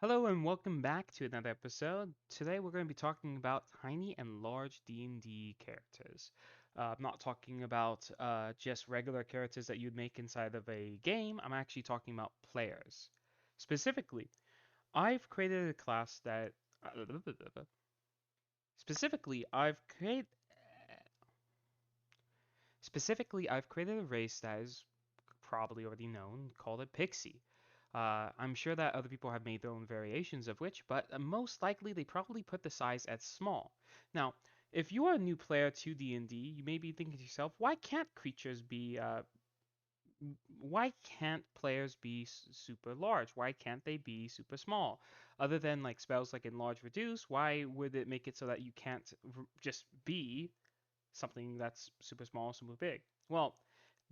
Hello and welcome back to another episode. Today we're going to be talking about tiny and large D&D characters. I'm not talking about just regular characters that you'd make inside of a game. I'm actually talking about players. Specifically, I've created a class that specifically I've created a race that is probably already known, called a pixie. I'm sure that other people have made their own variations of which, but most likely they probably put the size at small. Now, if you are a new player to D&D, you may be thinking to yourself, why can't players be super large? Why can't they be super small? Other than like spells like enlarge, reduce, why would it make it so that you can't just be something that's super small, super big? Well,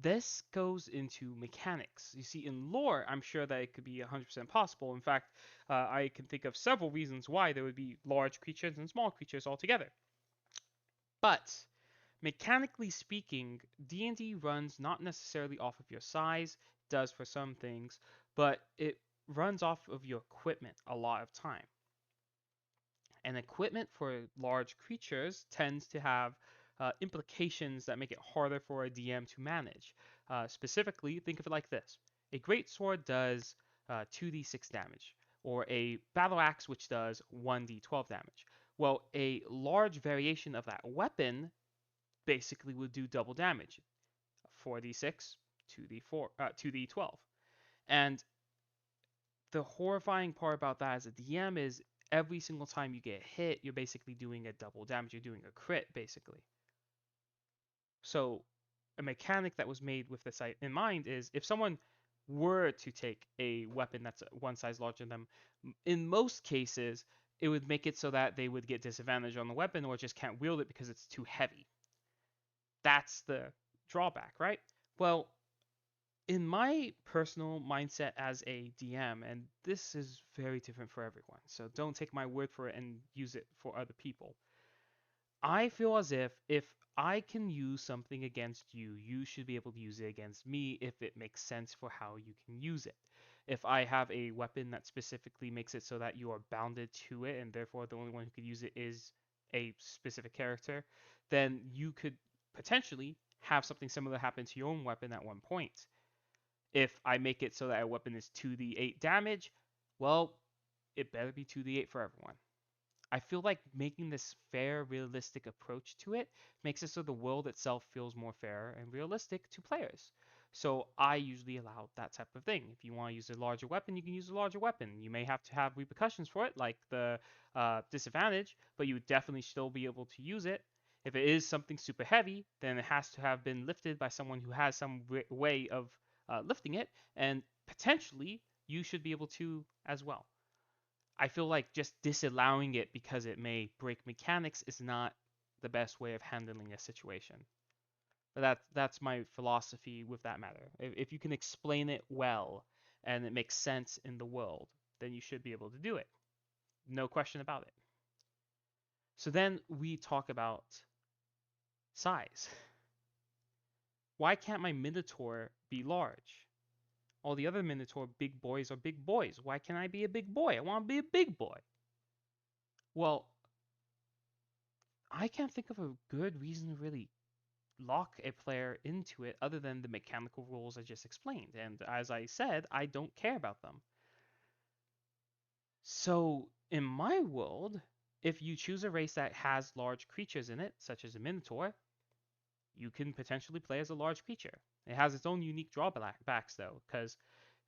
this goes into mechanics. You see, in lore, I'm sure that it could be 100% possible. In fact, I can think of several reasons why there would be large creatures and small creatures altogether. But mechanically speaking, D&D runs not necessarily off of your size, it does for some things, but it runs off of your equipment a lot of time. And equipment for large creatures tends to have implications that make it harder for a DM to manage. Specifically, think of it like this: a great sword does 2d6 damage, or a battle axe which does 1d12 damage. Well, a large variation of that weapon basically would do double damage: 4d6, 2d4, 2d12. And the horrifying part about that as a DM is every single time you get hit, you're basically doing a double damage. You're doing a crit, basically. So, a mechanic that was made with this in mind is if someone were to take a weapon that's one size larger than them, in most cases, it would make it so that they would get disadvantage on the weapon or just can't wield it because it's too heavy. That's the drawback, right? Well, in my personal mindset as a DM, and this is very different for everyone, so don't take my word for it and use it for other people. I feel as if I can use something against you, you should be able to use it against me if it makes sense for how you can use it. If I have a weapon that specifically makes it so that you are bounded to it and therefore the only one who could use it is a specific character, then you could potentially have something similar happen to your own weapon at one point. If I make it so that a weapon is 2d8 damage, well, it better be 2d8 for everyone. I feel like making this fair, realistic approach to it makes it so the world itself feels more fair and realistic to players. So I usually allow that type of thing. If you want to use a larger weapon, you can use a larger weapon. You may have to have repercussions for it, like the disadvantage, but you would definitely still be able to use it. If it is something super heavy, then it has to have been lifted by someone who has some way of lifting it, and potentially you should be able to as well. I feel like just disallowing it because it may break mechanics is not the best way of handling a situation. But that's my philosophy with that matter. If you can explain it well and it makes sense in the world, then you should be able to do it. No question about it. So then we talk about size. Why can't my Minotaur be large? All the other Minotaur big boys are big boys. Why can't I be a big boy? I want to be a big boy. Well, I can't think of a good reason to really lock a player into it other than the mechanical rules I just explained. And as I said, I don't care about them. So, in my world, if you choose a race that has large creatures in it, such as a Minotaur, you can potentially play as a large creature. It has its own unique drawbacks, though, because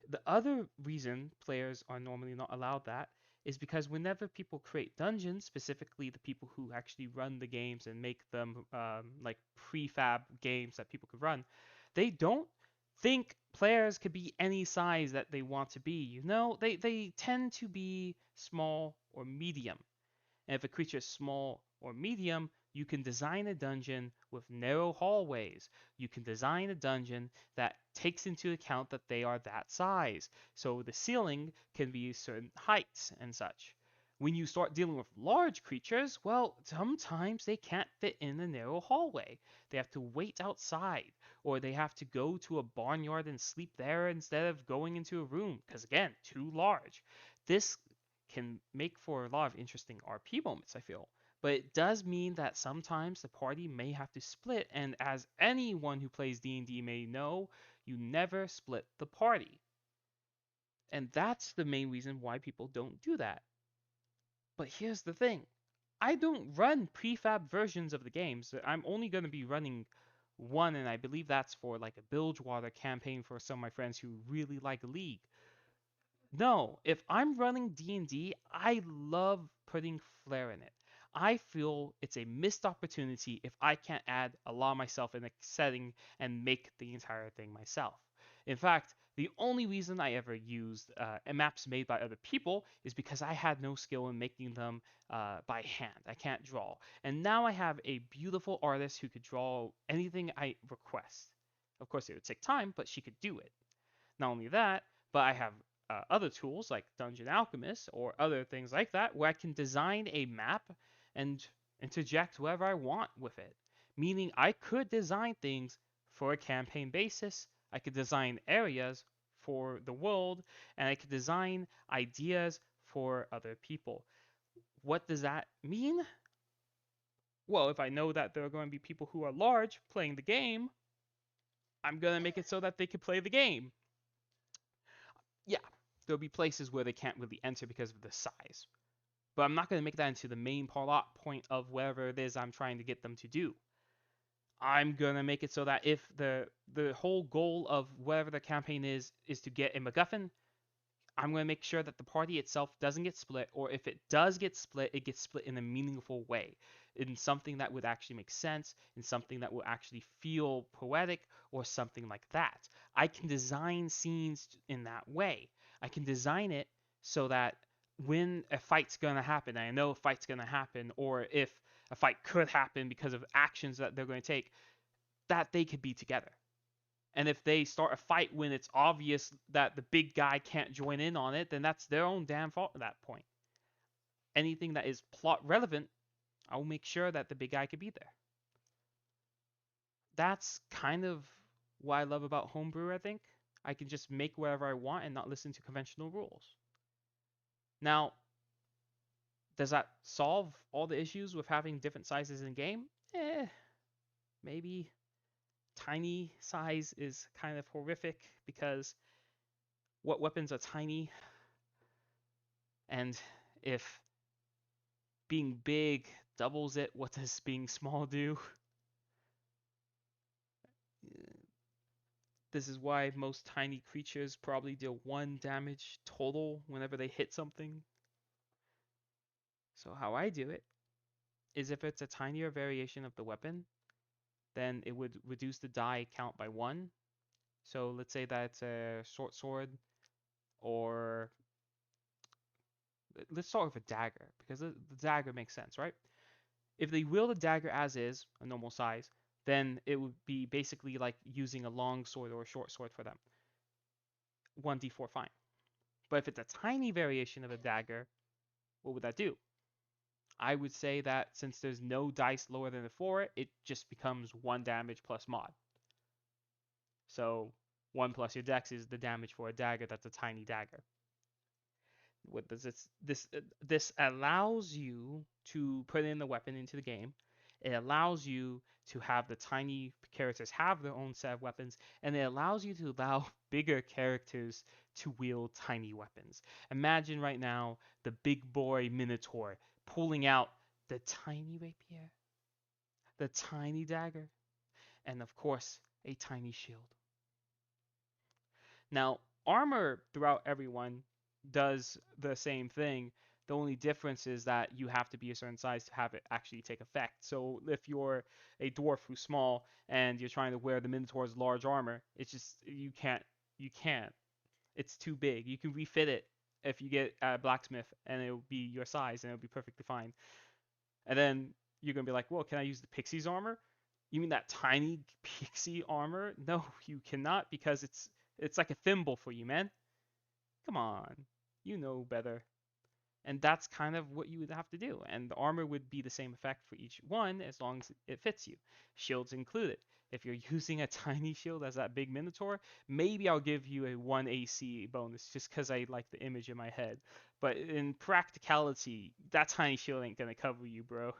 the other reason players are normally not allowed that is because whenever people create dungeons, specifically the people who actually run the games and make them like prefab games that people could run, they don't think players could be any size that they want to be. They tend to be small or medium. And if a creature is small or medium, you can design a dungeon with narrow hallways. You can design a dungeon that takes into account that they are that size. So the ceiling can be certain heights and such. When you start dealing with large creatures, well, sometimes they can't fit in a narrow hallway. They have to wait outside, or they have to go to a barnyard and sleep there instead of going into a room, because again, too large. This can make for a lot of interesting RP moments, I feel. But it does mean that sometimes the party may have to split, and as anyone who plays D&D may know, you never split the party. And that's the main reason why people don't do that. But here's the thing. I don't run prefab versions of the games. I'm only going to be running one, and I believe that's for like a Bilgewater campaign for some of my friends who really like League. No, if I'm running D&D, I love putting flair in it. I feel it's a missed opportunity if I can't add a lot of myself in a setting and make the entire thing myself. In fact, the only reason I ever used maps made by other people is because I had no skill in making them by hand. I can't draw. And now I have a beautiful artist who could draw anything I request. Of course, it would take time, but she could do it. Not only that, but I have other tools like Dungeon Alchemist or other things like that where I can design a map and interject whatever I want with it. Meaning I could design things for a campaign basis, I could design areas for the world, and I could design ideas for other people. What does that mean? Well, if I know that there are going to be people who are large playing the game, I'm going to make it so that they can play the game. Yeah, there'll be places where they can't really enter because of the size. But I'm not going to make that into the main plot point of whatever it is I'm trying to get them to do. I'm going to make it so that if the whole goal of whatever the campaign is to get a MacGuffin, I'm going to make sure that the party itself doesn't get split, or if it does get split, it gets split in a meaningful way, in something that would actually make sense, in something that will actually feel poetic, or something like that. I can design scenes in that way. I can design it so that when a fight's going to happen, I know a fight's going to happen, or if a fight could happen because of actions that they're going to take, that they could be together. And if they start a fight when it's obvious that the big guy can't join in on it, then that's their own damn fault at that point. Anything that is plot relevant, I will make sure that the big guy could be there. That's kind of what I love about homebrew, I think. I can just make whatever I want and not listen to conventional rules. Now, does that solve all the issues with having different sizes in game? Maybe. Tiny size is kind of horrific because what weapons are tiny? And if being big doubles it, what does being small do? This is why most tiny creatures probably deal 1 damage total whenever they hit something. So how I do it is if it's a tinier variation of the weapon, then it would reduce the die count by 1. So let's say that it's a short sword, or let's start with a dagger, because the dagger makes sense, right? If they wield a dagger as is, a normal size, then it would be basically like using a long sword or a short sword for them. 1d4 fine. But if it's a tiny variation of a dagger, what would that do? I would say that since there's no dice lower than a 4, it just becomes 1 damage plus mod. So 1 plus your dex is the damage for a dagger that's a tiny dagger. What does this allows you to put in the weapon into the game. It allows you to have the tiny characters have their own set of weapons, and it allows you to allow bigger characters to wield tiny weapons. Imagine right now the big boy Minotaur pulling out the tiny rapier, the tiny dagger, and of course a tiny shield. Now, armor throughout everyone does the same thing. The only difference is that you have to be a certain size to have it actually take effect. So if you're a dwarf who's small and you're trying to wear the Minotaur's large armor, it's just you can't. It's too big. You can refit it if you get a blacksmith and it'll be your size and it'll be perfectly fine. And then you're gonna be like, well, can I use the pixie's armor? You mean that tiny pixie armor? No, you cannot, because it's like a thimble for you, man. Come on. You know better. And that's kind of what you would have to do. And the armor would be the same effect for each one as long as it fits you. Shields included. If you're using a tiny shield as that big Minotaur, maybe I'll give you a 1 AC bonus just because I like the image in my head. But in practicality, that tiny shield ain't gonna cover you, bro.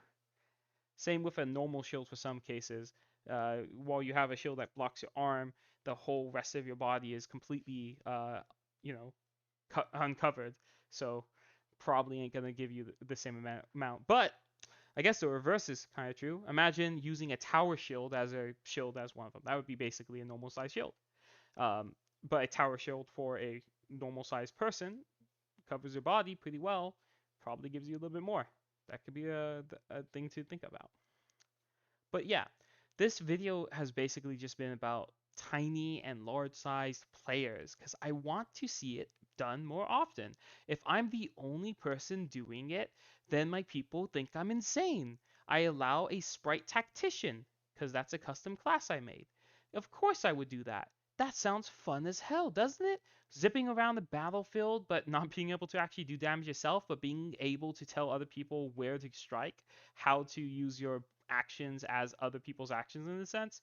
Same with a normal shield for some cases. While you have a shield that blocks your arm, the whole rest of your body is completely, you know, uncovered. So probably ain't gonna give you the same amount. But I guess the reverse is kind of true. Imagine using a tower shield as a shield as one of them. That would be basically a normal size shield. Um, but a tower shield for a normal sized person covers your body pretty well. Probably gives you a little bit more. That could be a thing to think about. But yeah, this video has basically just been about tiny and large sized players because I want to see it done more often. If I'm the only person doing it, then my people think I'm insane. I allow a sprite tactician because that's a custom class I made. Of course I would do that. That sounds fun as hell, doesn't it? Zipping around the battlefield, but not being able to actually do damage yourself, but being able to tell other people where to strike, how to use your actions as other people's actions in a sense.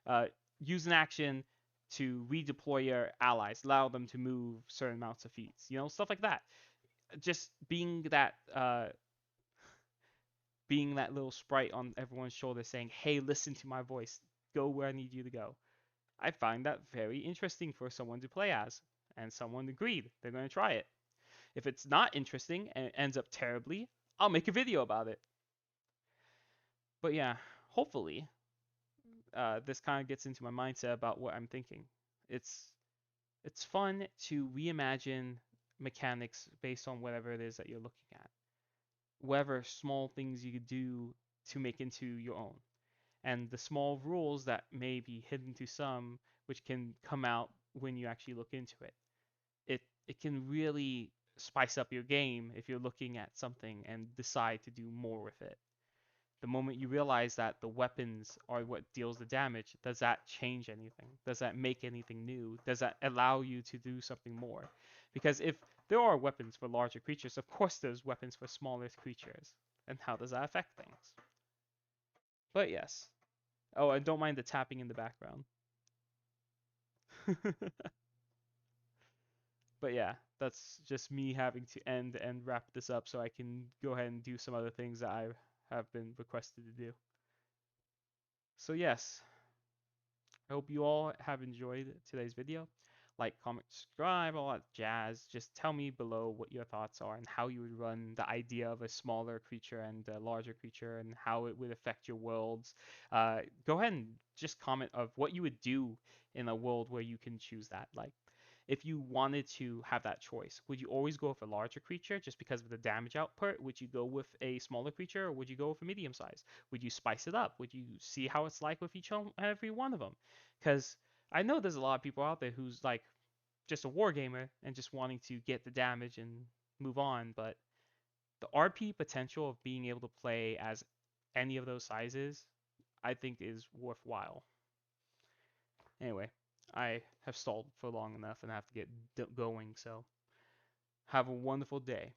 Uh, use an action to redeploy your allies, allow them to move certain amounts of feet, stuff like that. Just being that little sprite on everyone's shoulder saying, "Hey, listen to my voice. Go where I need you to go." I find that very interesting for someone to play as, and someone agreed they're going to try it. If it's not interesting and it ends up terribly, I'll make a video about it. But yeah, hopefully this kind of gets into my mindset about what I'm thinking. It's it's fun to reimagine mechanics based on whatever it is that you're looking at. Whatever small things you could do to make into your own. And the small rules that may be hidden to some, which can come out when you actually look into it. It can really spice up your game if you're looking at something and decide to do more with it. The moment you realize that the weapons are what deals the damage, does that change anything? Does that make anything new? Does that allow you to do something more? Because if there are weapons for larger creatures, of course there's weapons for smaller creatures. And how does that affect things? But yes. Oh, and don't mind the tapping in the background. But yeah, that's just me having to end and wrap this up so I can go ahead and do some other things that I have been requested to do. So yes, I hope you all have enjoyed today's video. Like, comment, subscribe, all that jazz. Just tell me below what your thoughts are and how you would run the idea of a smaller creature and a larger creature and how it would affect your worlds. Go ahead and just comment of what you would do in a world where you can choose that. Like, if you wanted to have that choice, would you always go with a larger creature just because of the damage output? Would you go with a smaller creature or would you go with a medium size? Would you spice it up? Would you see how it's like with every one of them? Because I know there's a lot of people out there who's like just a war gamer and just wanting to get the damage and move on, but the RP potential of being able to play as any of those sizes, I think is worthwhile. Anyway, I have stalled for long enough and I have to get going, so have a wonderful day.